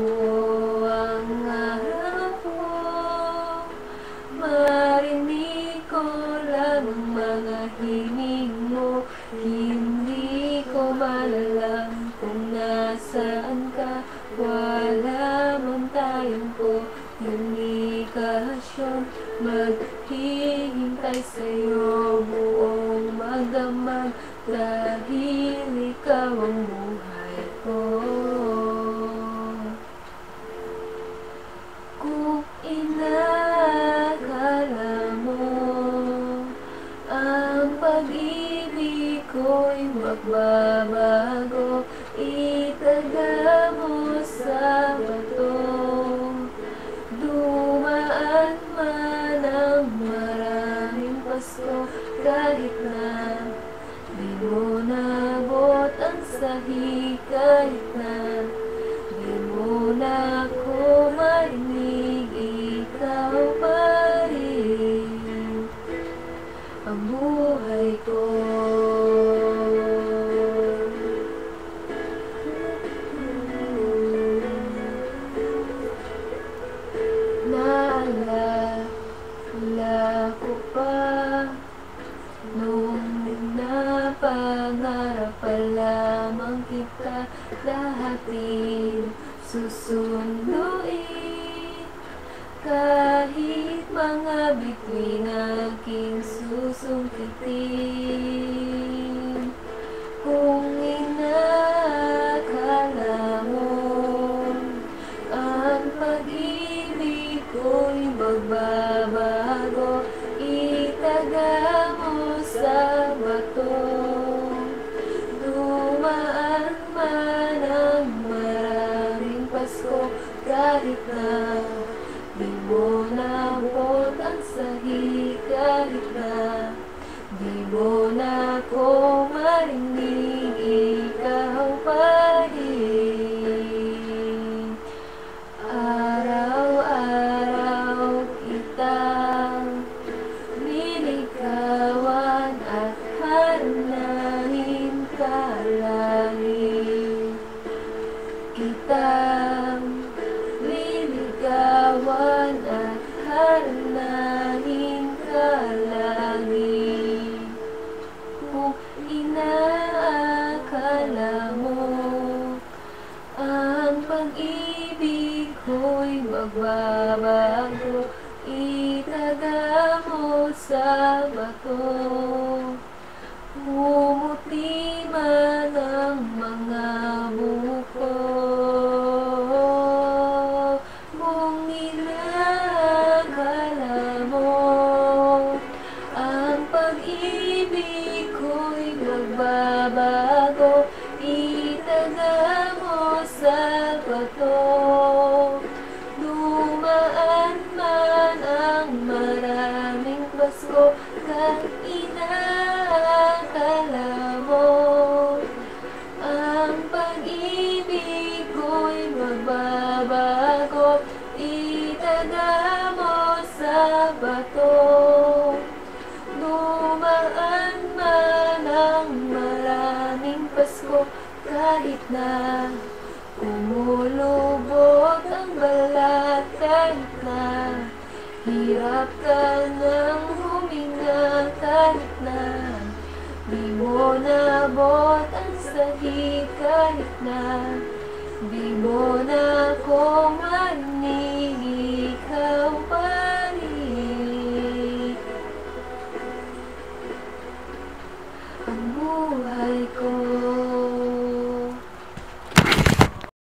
buo ang araw ko. Marinig ko lamang mga himig mo. Hindi ko malalang kung nasaan ka. Wala man tayong komunikasyon. Maghihintay sa'yo buong magdamag, dahil ikaw ang buhay ko. Kung inakala mo ang pag-ibig ko'y magbabago, itaga mo sa bato. Dumaan man ang maraming Pasko, kahit na di mo nabot ang sahi, kahit na di mo na ako marinig, ikaw pa rin ang buhay ko. Naalala ko pa nung napangarap pa lamang kita, lahatin susunduin, kahit mga bituin aking susungkitin. Kung inakala mo ang pag-ibig ko'y magbabago, itaga mo sa bato. Dumaan man ang maraming Pasko, kahit na di mo nabot ang sahi, kahit na di mo na ako marinig, ikaw pa rin. Araw-araw kitang niligawan at hanapin ka lagi. Kitang niligawan at hanapin ka lagi. Kung inaakala mo ang pag-ibig ko'y magbabago, itaga mo sa bato. Pumuti man ang mga buko, kung inakala mo ang pag-ibig ko'y magbabago, itaga mo sa bato. Dumaan man ang maraming Pasko, kahit inakala mo ang pag-ibig ko'y magbabago, itaga mo sa bato. Dumaan man ang maraming Pasko, kahit na kumulubot ang balat, kahit na hirap ka ng huminga, kahit na di mo nabot ang sahi, kahit na di mo na ako marinig, ikaw pa rin ang buhay